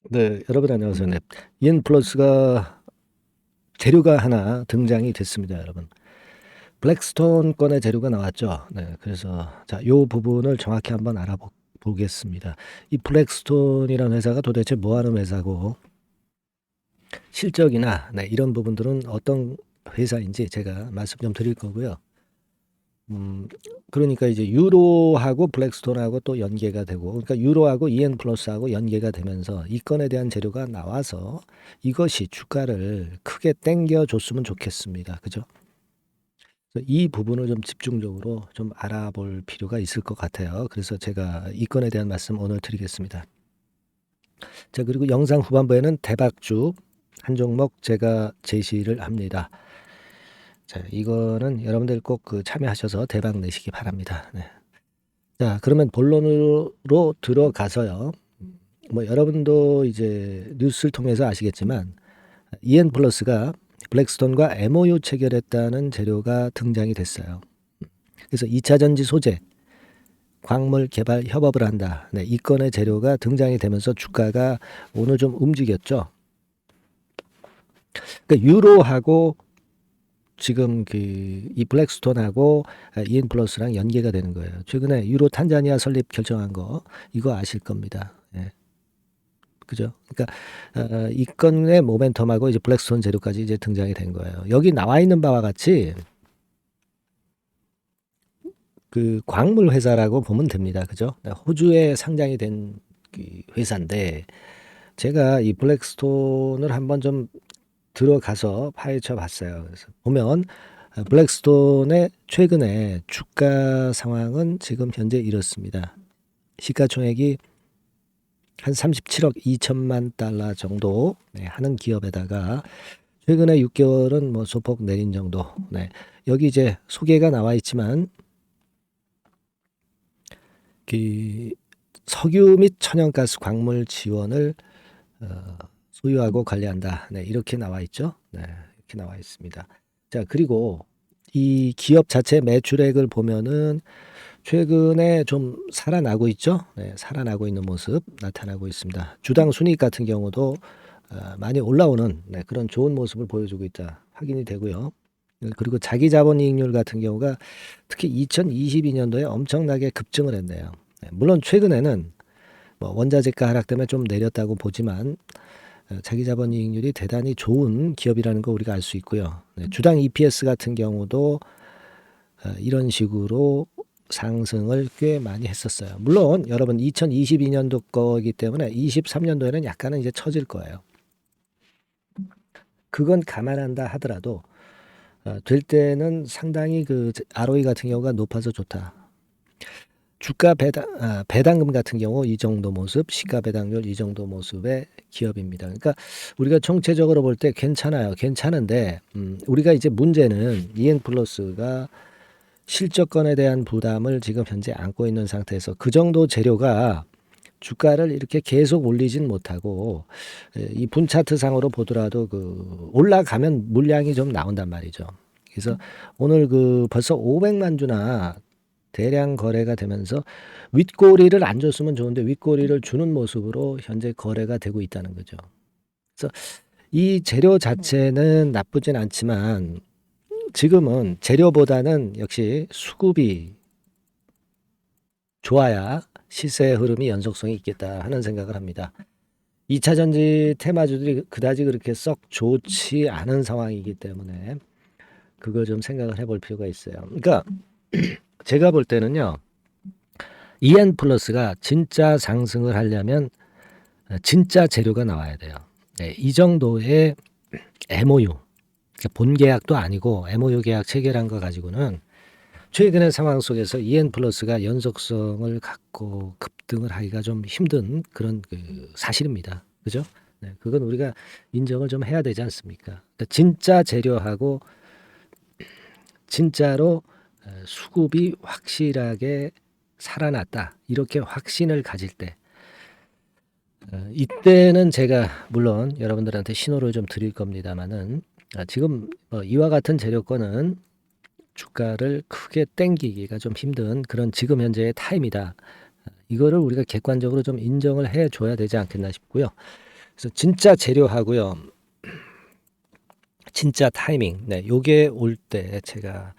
네, 여러분 안녕하세요. 네. EN 플러스가 재료가 하나 등장이 됐습니다, 여러분. 블랙스톤 건의 재료가 나왔죠. 네, 그래서 자, 요 부분을 정확히 한번 알아보겠습니다. 이 블랙스톤이라는 회사가 도대체 뭐 하는 회사고 실적이나 네, 이런 부분들은 어떤 회사인지 제가 말씀 좀 드릴 거고요. 그러니까 이제 유로하고 블랙스톤하고 또 연계가 되고, 그러니까 유로하고 EN 플러스하고 연계가 되면서 이 건에 대한 재료가 나와서 이것이 주가를 크게 땡겨 줬으면 좋겠습니다. 그죠? 그래서 이 부분을 좀 집중적으로 좀 알아볼 필요가 있을 것 같아요. 그래서 제가 이 건에 대한 말씀 오늘 드리겠습니다. 자, 그리고 영상 후반부에는 대박주 한 종목 제가 제시를 합니다. 자, 이거는 여러분들 꼭 그 참여하셔서 대박 내시기 바랍니다. 네. 자, 그러면 본론으로 들어가서요. 뭐 여러분도 이제 뉴스를 통해서 아시겠지만 EN 플러스가 블랙스톤과 MOU 체결했다는 재료가 등장이 됐어요. 그래서 2차 전지 소재, 광물 개발 협업을 한다. 네, 이 건의 재료가 등장이 되면서 주가가 오늘 좀 움직였죠. 그러니까 유로하고 지금 이 블랙스톤하고 EN 플러스랑 연계가 되는 거예요. 최근에 유로 탄자니아 설립 결정한 거 이거 아실 겁니다. 예. 그죠? 그러니까 이 건의 모멘텀하고 이제 블랙스톤 재료까지 이제 등장이 된 거예요. 여기 나와 있는 바와 같이 그 광물 회사라고 보면 됩니다. 그죠? 호주에 상장이 된 그 회사인데 제가 이 블랙스톤을 한번 좀 들어가서 파헤쳐 봤어요. 그래서 보면 블랙스톤의 최근에 주가 상황은 지금 현재 이렇습니다. 시가총액이 한 37억 2천만 달러 정도 하는 기업에다가 최근에 6개월은 뭐 소폭 내린 정도. 네. 여기 이제 소개가 나와 있지만 그 석유 및 천연가스 광물 지원을 소유하고 관리한다. 네, 이렇게 나와 있죠. 네, 이렇게 나와 있습니다. 자, 그리고 이 기업 자체 매출액을 보면은 최근에 좀 살아나고 있죠. 네, 살아나고 있는 모습 나타나고 있습니다. 주당 순이익 같은 경우도 많이 올라오는 그런 좋은 모습을 보여주고 있다. 확인이 되고요. 그리고 자기 자본 이익률 같은 경우가 특히 2022년도에 엄청나게 급증을 했네요. 네, 물론 최근에는 뭐 원자재가 하락 때문에 좀 내렸다고 보지만 자기 자본 이익률이 대단히 좋은 기업이라는 거 우리가 알 수 있고요. 네, 주당 EPS 같은 경우도 이런 식으로 상승을 꽤 많이 했었어요. 물론 여러분 2022년도 거이기 때문에 23년도에는 약간은 이제 처질 거예요. 그건 감안한다 하더라도 될 때는 상당히 그 ROE 같은 경우가 높아서 좋다. 주가 배당금 같은 경우 이 정도 모습, 시가 배당률 이 정도 모습의 기업입니다. 그러니까 우리가 총체적으로 볼 때 괜찮아요. 괜찮은데 우리가 이제 문제는 EN 플러스가 실적권에 대한 부담을 지금 현재 안고 있는 상태에서 그 정도 재료가 주가를 이렇게 계속 올리진 못하고 이 분차트 상으로 보더라도 그 올라가면 물량이 좀 나온단 말이죠. 그래서 오늘 그 벌써 500만 주나 대량 거래가 되면서 윗꼬리를 안 줬으면 좋은데 윗꼬리를 주는 모습으로 현재 거래가 되고 있다는 거죠. 그래서 이 재료 자체는 나쁘진 않지만 지금은 재료보다는 역시 수급이 좋아야 시세 흐름이 연속성이 있겠다 하는 생각을 합니다. 2차 전지 테마주들이 그다지 그렇게 썩 좋지 않은 상황이기 때문에 그걸 좀 생각을 해볼 필요가 있어요. 그러니까 제가 볼 때는요. EN 플러스가 진짜 상승을 하려면 진짜 재료가 나와야 돼요. 네, 이 정도의 MOU, 그러니까 본 계약도 아니고 MOU 계약 체결한 거 가지고는 최근의 상황 속에서 EN 플러스가 연속성을 갖고 급등을 하기가 좀 힘든 그런 그 사실입니다. 그죠? 네, 그건 우리가 인정을 좀 해야 되지 않습니까? 그러니까 진짜 재료하고 진짜로 수급이 확실하게 살아났다. 이렇게 확신을 가질 때 이때는 제가 물론 여러분들한테 신호를 좀 드릴 겁니다만은 지금 이와 같은 재료권은 주가를 크게 땡기기가 좀 힘든 그런 지금 현재의 타임이다. 이거를 우리가 객관적으로 좀 인정을 해 줘야 되지 않겠나 싶고요. 그래서 진짜 재료하고요. 진짜 타이밍. 네, 요게 올 때 제가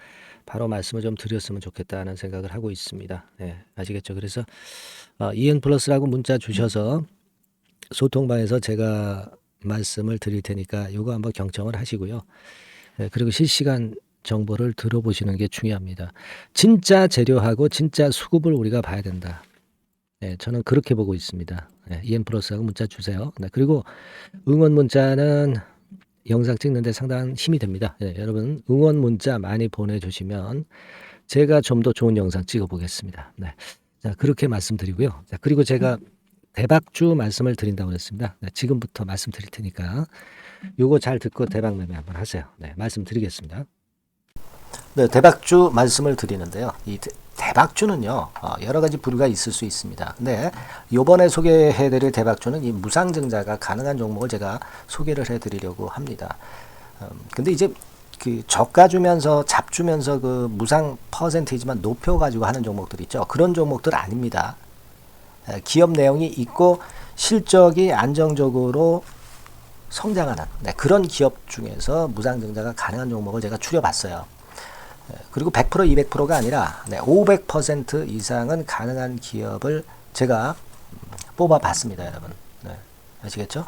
바로 말씀을 좀 드렸으면 좋겠다는 생각을 하고 있습니다. 네, 아시겠죠? 그래서 EN 플러스라고 문자 주셔서 소통방에서 제가 말씀을 드릴 테니까 요거 한번 경청을 하시고요. 네, 그리고 실시간 정보를 들어보시는 게 중요합니다. 진짜 재료하고 진짜 수급을 우리가 봐야 된다. 네, 저는 그렇게 보고 있습니다. 네, EN 플러스하고 문자 주세요. 네, 그리고 응원 문자는 영상 찍는데 상당한 힘이 됩니다. 네, 여러분 응원 문자 많이 보내주시면 제가 좀 더 좋은 영상 찍어보겠습니다. 네, 자 그렇게 말씀드리고요. 자 그리고 제가 대박주 말씀을 드린다고 그랬습니다. 네, 지금부터 말씀드릴 테니까 요거 잘 듣고 대박 매매 한번 하세요. 네, 말씀드리겠습니다. 네, 대박주 말씀을 드리는데요. 이 대박주는요, 여러 가지 부류가 있을 수 있습니다. 근데 요번에 소개해드릴 대박주는 이 무상증자가 가능한 종목을 제가 소개를 해드리려고 합니다. 근데 이제 그 저가 주면서 잡 주면서 그 무상 퍼센테이지만 높여가지고 하는 종목들 있죠. 그런 종목들 아닙니다. 기업 내용이 있고 실적이 안정적으로 성장하는 그런 기업 중에서 무상증자가 가능한 종목을 제가 추려봤어요. 그리고 100% 200%가 아니라 500% 이상은 가능한 기업을 제가 뽑아봤습니다, 여러분. 네, 아시겠죠?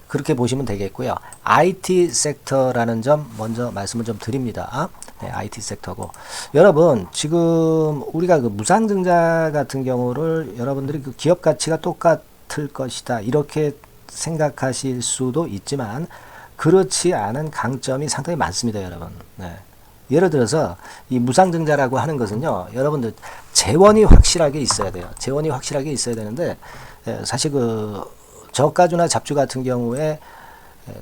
그렇게 보시면 되겠고요. IT 섹터라는 점 먼저 말씀을 좀 드립니다. 네, IT 섹터고 여러분 지금 우리가 그 무상증자 같은 경우를 여러분들이 그 기업 가치가 똑같을 것이다 이렇게 생각하실 수도 있지만 그렇지 않은 강점이 상당히 많습니다, 여러분. 네. 예를 들어서 이 무상증자라고 하는 것은요, 여러분들 재원이 확실하게 있어야 돼요. 재원이 확실하게 있어야 되는데 사실 그 저가주나 잡주 같은 경우에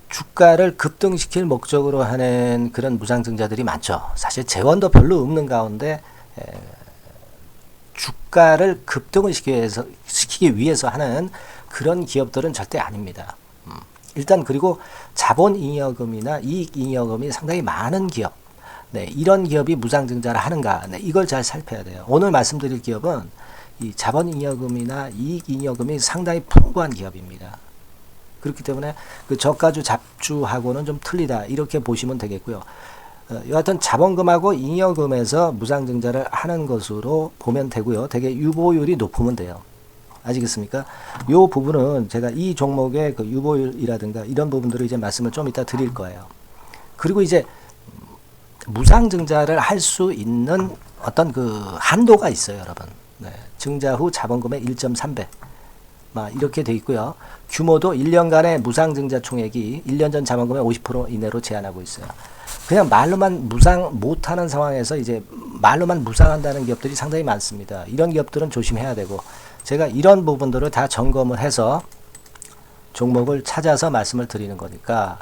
주가를 급등시킬 목적으로 하는 그런 무상증자들이 많죠. 사실 재원도 별로 없는 가운데 주가를 급등을 시키기 위해서 하는 그런 기업들은 절대 아닙니다. 일단 그리고 자본잉여금이나 이익잉여금이 상당히 많은 기업, 네, 이런 기업이 무상증자를 하는가, 네, 이걸 잘 살펴야 돼요. 오늘 말씀드릴 기업은 이 자본잉여금이나 이익잉여금이 상당히 풍부한 기업입니다. 그렇기 때문에 그 저가주 잡주하고는 좀 틀리다 이렇게 보시면 되겠고요. 여하튼 자본금하고 잉여금에서 무상증자를 하는 것으로 보면 되고요. 되게 유보율이 높으면 돼요. 아시겠습니까? 요 부분은 제가 이 종목의 그 유보율이라든가 이런 부분들을 이제 말씀을 좀 이따 드릴 거예요. 그리고 이제 무상증자를 할 수 있는 어떤 그 한도가 있어요, 여러분. 네, 증자 후 자본금의 1.3배. 이렇게 돼 있고요. 규모도 1년간의 무상증자 총액이 1년 전 자본금의 50% 이내로 제한하고 있어요. 그냥 말로만 무상 못하는 상황에서 이제 말로만 무상한다는 기업들이 상당히 많습니다. 이런 기업들은 조심해야 되고 제가 이런 부분들을 다 점검을 해서 종목을 찾아서 말씀을 드리는 거니까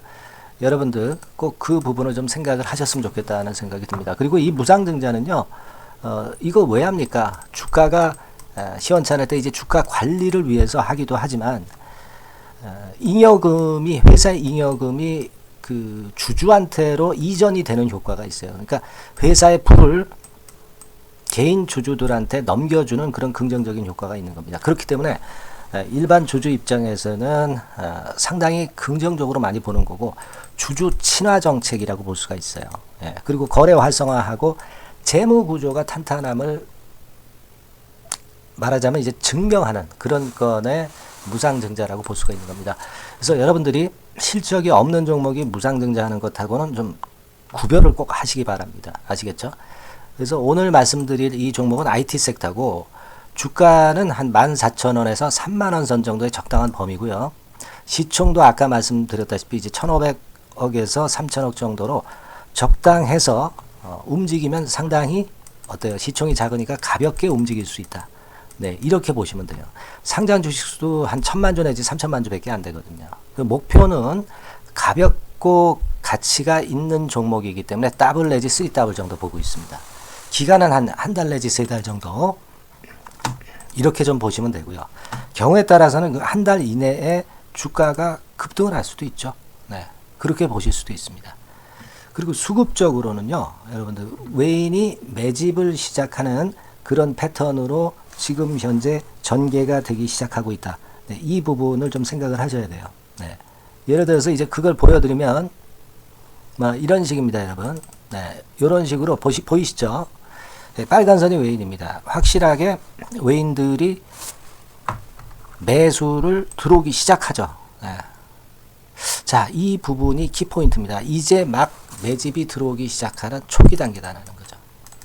여러분들 꼭 그 부분을 좀 생각을 하셨으면 좋겠다는 생각이 듭니다. 그리고 이 무상증자는요, 이거 왜 합니까? 주가가 시원찮을 때 이제 주가 관리를 위해서 하기도 하지만 잉여금이 회사의 잉여금이 그 주주한테로 이전이 되는 효과가 있어요. 그러니까 회사의 풀을 개인 주주들한테 넘겨주는 그런 긍정적인 효과가 있는 겁니다. 그렇기 때문에 일반 주주 입장에서는 상당히 긍정적으로 많이 보는 거고 주주 친화 정책이라고 볼 수가 있어요. 그리고 거래 활성화하고 재무 구조가 탄탄함을 말하자면 이제 증명하는 그런 건의 무상증자라고 볼 수가 있는 겁니다. 그래서 여러분들이 실적이 없는 종목이 무상증자하는 것하고는 좀 구별을 꼭 하시기 바랍니다. 아시겠죠? 그래서 오늘 말씀드릴 이 종목은 IT 섹터고 주가는 한 14,000원에서 30,000원 선 정도의 적당한 범위고요. 시총도 아까 말씀드렸다시피 이제 1,500억에서 3,000억 정도로 적당해서 움직이면 상당히 어때요? 시총이 작으니까 가볍게 움직일 수 있다. 네, 이렇게 보시면 돼요. 상장 주식수도 한 1,000만 주 내지 3,000만 주밖에 안 되거든요. 그 목표는 가볍고 가치가 있는 종목이기 때문에 더블 내지 3더블 정도 보고 있습니다. 기간은 한 달 내지 3달 정도 이렇게 좀 보시면 되고요. 경우에 따라서는 그 한 달 이내에 주가가 급등을 할 수도 있죠. 네, 그렇게 보실 수도 있습니다. 그리고 수급적으로는요, 여러분들 외인이 매집을 시작하는 그런 패턴으로 지금 현재 전개가 되기 시작하고 있다. 네, 이 부분을 좀 생각을 하셔야 돼요. 네. 예를 들어서 이제 그걸 보여드리면 뭐 이런 식입니다, 여러분. 네, 이런 식으로 보이시죠? 네, 빨간 선이 외인입니다. 확실하게 외인들이 매수를 들어오기 시작하죠. 네. 자, 이 부분이 키포인트입니다. 이제 막 매집이 들어오기 시작하는 초기 단계다라는 거죠.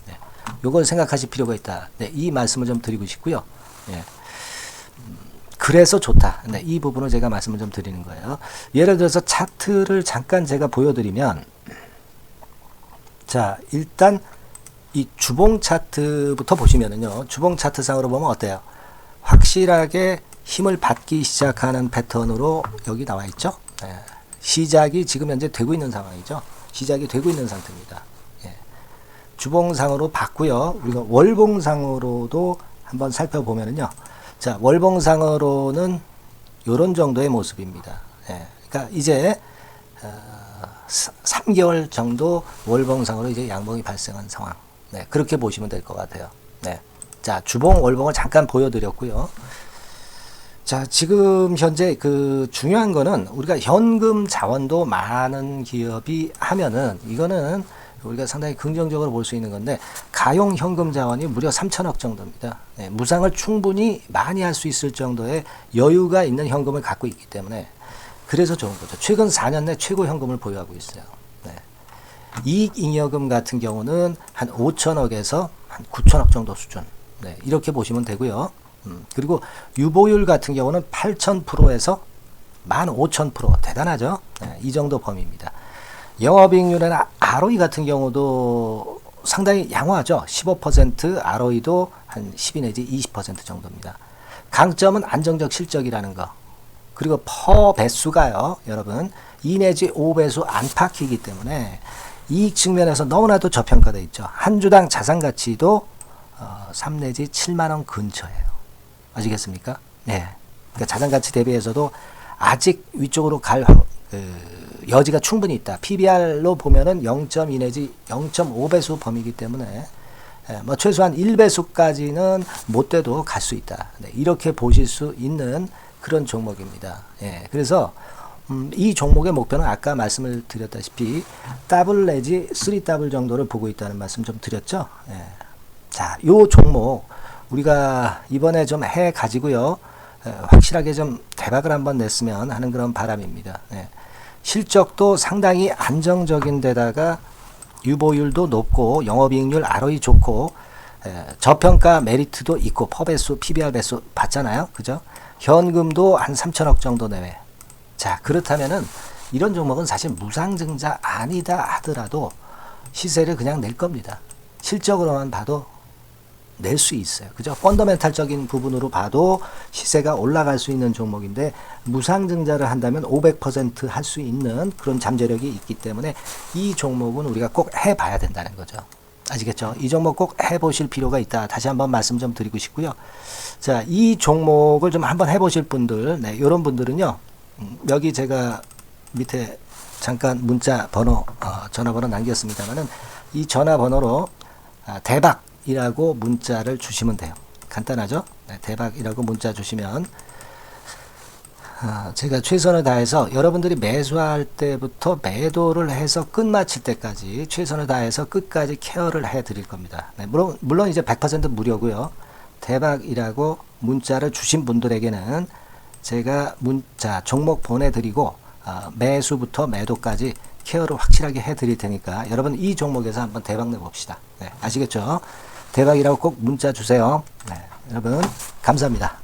네. 요걸 생각하실 필요가 있다. 네, 이 말씀을 좀 드리고 싶고요. 네. 그래서 좋다. 네, 이 부분을 제가 말씀을 좀 드리는 거예요. 예를 들어서 차트를 잠깐 제가 보여드리면, 자, 일단 이 주봉 차트부터 보시면은요, 주봉 차트상으로 보면 어때요? 확실하게 힘을 받기 시작하는 패턴으로 여기 나와 있죠. 네. 시작이 지금 현재 되고 있는 상황이죠. 시작이 되고 있는 상태입니다. 예. 주봉상으로 봤고요. 우리가 월봉상으로도 한번 살펴보면은요. 자, 월봉상으로는 이런 정도의 모습입니다. 예. 그러니까 이제 3개월 정도 월봉상으로 이제 양봉이 발생한 상황. 네, 그렇게 보시면 될 것 같아요. 네. 자, 주봉, 월봉을 잠깐 보여드렸고요. 자, 지금 현재 그 중요한 거는 우리가 현금 자원도 많은 기업이 하면은 이거는 우리가 상당히 긍정적으로 볼 수 있는 건데, 가용 현금 자원이 무려 3천억 정도입니다. 네, 무상을 충분히 많이 할 수 있을 정도의 여유가 있는 현금을 갖고 있기 때문에 그래서 좋은 거죠. 최근 4년 내 최고 현금을 보유하고 있어요. 네. 이익잉여금 같은 경우는 한 5천억에서 한 9천억 정도 수준. 네, 이렇게 보시면 되고요. 그리고 유보율 같은 경우는 8,000%에서 15,000%. 대단하죠? 네, 이 정도 범위입니다. 영업이익률이나 ROE 같은 경우도 상당히 양호하죠. 15%, ROE도 한 12 내지 20% 정도입니다. 강점은 안정적 실적이라는 거. 그리고 퍼 배수가요, 여러분 2 내지 5배수 안팎이기 때문에 이익 측면에서 너무나도 저평가되어 있죠. 한 주당 자산 가치도 3 내지 7만 원 근처예요. 아시겠습니까? 네. 그러니까 자산 가치 대비해서도 아직 위쪽으로 갈 여지가 충분히 있다. PBR로 보면은 0.2 내지 0.5배수 범위이기 때문에 뭐 최소한 1배수까지는 못 돼도 갈 수 있다. 네, 이렇게 보실 수 있는 그런 종목입니다. 예, 그래서 이 종목의 목표는 아까 말씀을 드렸다시피 더블 내지 3더블 정도를 보고 있다는 말씀 좀 드렸죠. 예. 자, 요 종목 우리가 이번에 좀 해 가지고요. 확실하게 좀 대박을 한번 냈으면 하는 그런 바람입니다. 예. 실적도 상당히 안정적인 데다가 유보율도 높고 영업이익률 ROE 좋고 저평가 메리트도 있고 퍼배수 PBR 배수 봤잖아요. 그죠? 현금도 한 3천억 정도 내외. 자, 그렇다면은 이런 종목은 사실 무상증자 아니다 하더라도 시세를 그냥 낼 겁니다. 실적으로만 봐도 낼 수 있어요. 그죠? 펀더멘탈적인 부분으로 봐도 시세가 올라갈 수 있는 종목인데 무상증자를 한다면 500% 할 수 있는 그런 잠재력이 있기 때문에 이 종목은 우리가 꼭 해봐야 된다는 거죠. 아시겠죠? 이 종목 꼭 해보실 필요가 있다. 다시 한번 말씀 좀 드리고 싶고요. 자, 이 종목을 좀 한번 해보실 분들, 네, 이런 분들은요, 여기 제가 밑에 잠깐 문자 번호, 전화번호 남겼습니다만은 이 전화번호로 대박이라고 문자를 주시면 돼요. 간단하죠? 네, 대박이라고 문자 주시면 제가 최선을 다해서 여러분들이 매수할 때부터 매도를 해서 끝마칠 때까지 최선을 다해서 끝까지 케어를 해 드릴 겁니다. 네, 물론 이제 100% 무료고요. 대박이라고 문자를 주신 분들에게는 제가 문자 종목 보내드리고 매수부터 매도까지 케어를 확실하게 해 드릴 테니까 여러분 이 종목에서 한번 대박 내봅시다. 네, 아시겠죠? 대박이라고 꼭 문자 주세요. 네, 여러분 감사합니다.